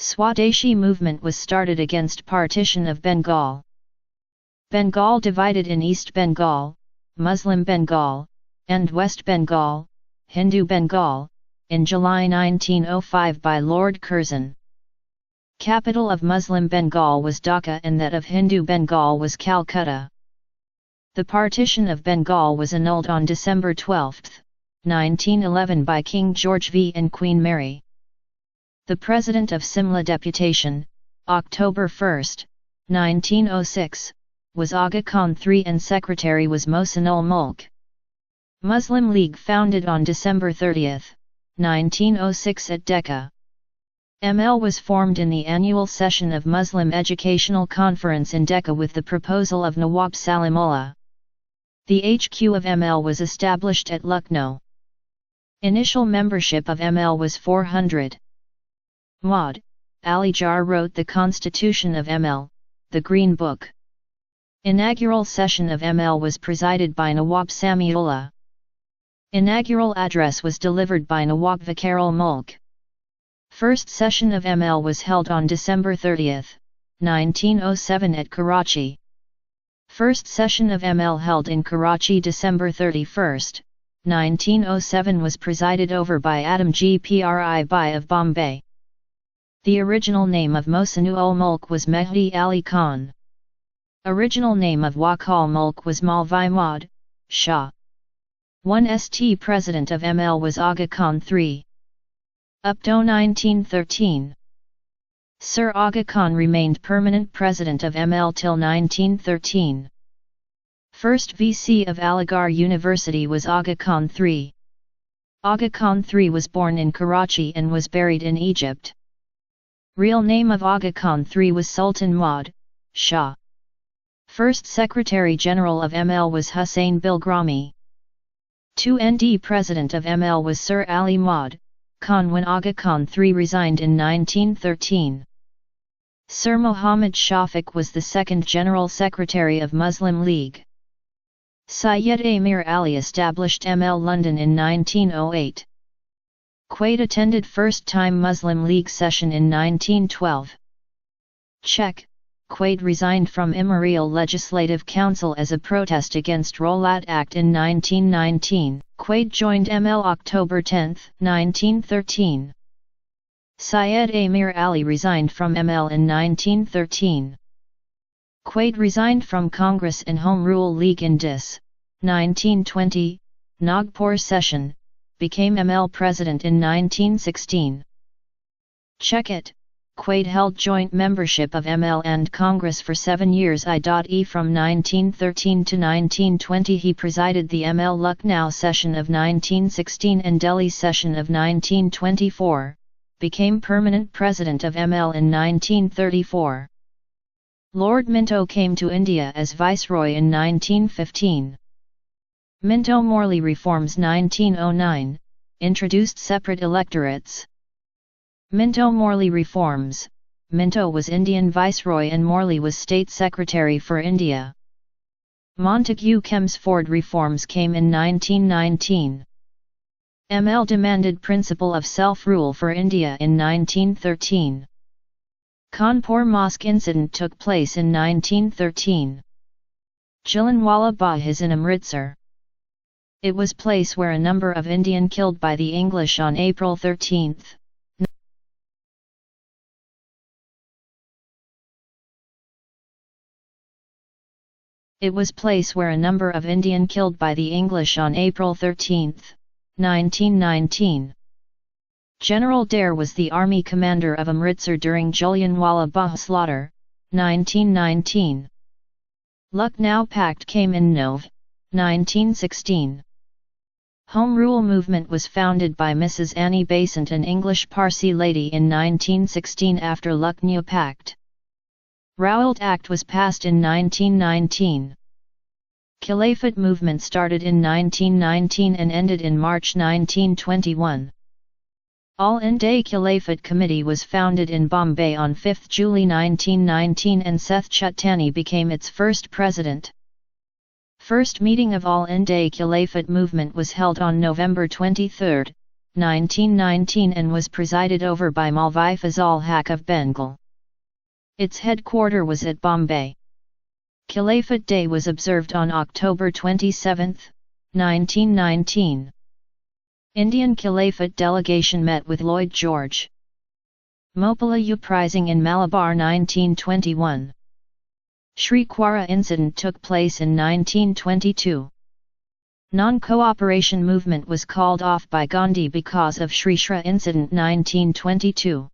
Swadeshi movement was started against partition of Bengal. Bengal divided in East Bengal, Muslim Bengal, and West Bengal, Hindu Bengal, in July 1905 by Lord Curzon. Capital of Muslim Bengal was Dhaka and that of Hindu Bengal was Calcutta. The partition of Bengal was annulled on December 12, 1911 by King George V and Queen Mary. The President of Simla Deputation, October 1, 1906, was Aga Khan III and Secretary was Mohsin-ul Mulk. Muslim League founded on December 30, 1906 at Decca. ML was formed in the annual session of Muslim Educational Conference in Decca with the proposal of Nawab Salimullah. The HQ of ML was established at Lucknow. Initial membership of ML was 400. Maud Ali Jar wrote the Constitution of ML, the Green Book. Inaugural session of ML was presided by Nawab Samiullah. Inaugural address was delivered by Nawab Vakar-ul Mulk. First session of ML was held on December 30, 1907 at Karachi. First session of ML held in Karachi December 31, 1907 was presided over by Adam G. Pri Bai of Bombay. The original name of Mohsin-ul Mulk was Mehdi Ali Khan. Original name of Wakal Mulk was Malvi Maud Shah. 1 St. President of ML was Aga Khan III. Up to 1913. Sir Aga Khan remained permanent President of ML till 1913. First VC of Aligarh University was Aga Khan III. Aga Khan III was born in Karachi and was buried in Egypt. Real name of Aga Khan III was Sultan Maud Shah. First Secretary General of ML was Hussain Bilgrami. 2 ND President of ML was Sir Ali Maud Khan when Aga Khan III resigned in 1913. Sir Muhammad Shafiq was the second General Secretary of Muslim League. Syed Amir Ali established ML London in 1908. Quaid attended first-time Muslim League session in 1912. Check. Quaid resigned from Imarial Legislative Council as a protest against Rowlatt Act in 1919. Quaid joined ML October 10, 1913. Syed Amir Ali resigned from ML in 1913. Quaid resigned from Congress and Home Rule League in Dis. 1920, Nagpur session, became ML President in 1916. Check it. Quaid held joint membership of ML and Congress for 7 years. I.e. from 1913 to 1920 he presided the ML Lucknow session of 1916 and Delhi session of 1924, became permanent President of ML in 1934. Lord Minto came to India as Viceroy in 1915. Minto Morley Reforms 1909, introduced separate electorates. Minto Morley Reforms. Minto was Indian Viceroy and Morley was State Secretary for India. Montague Chelmsford Reforms came in 1919. ML demanded principle of self-rule for India in 1913. Kanpur Mosque incident took place in 1913. Jallianwala Bagh is in Amritsar. It was place where a number of Indian killed by the English on April 13. It was place where a number of Indian killed by the English on April 13, 1919. General Dare was the army commander of Amritsar during Jallianwala Bagh slaughter, 1919. Lucknow Pact came in Nov. 1916. Home Rule movement was founded by Mrs. Annie Besant, an English Parsi lady, in 1916 after Lucknow Pact. Rowlatt Act was passed in 1919. Khilafat movement started in 1919 and ended in March 1921. All-India Khilafat Committee was founded in Bombay on 5 July 1919 and Seth Chattani became its first president. First meeting of All-India Khilafat movement was held on November 23, 1919 and was presided over by Maulvi Fazal Haq of Bengal. Its headquarter was at Bombay. Khilafat Day was observed on October 27, 1919. Indian Khilafat delegation met with Lloyd George. Mopala uprising in Malabar 1921. Sri Kwara incident took place in 1922. Non-cooperation movement was called off by Gandhi because of Sri Shra incident 1922.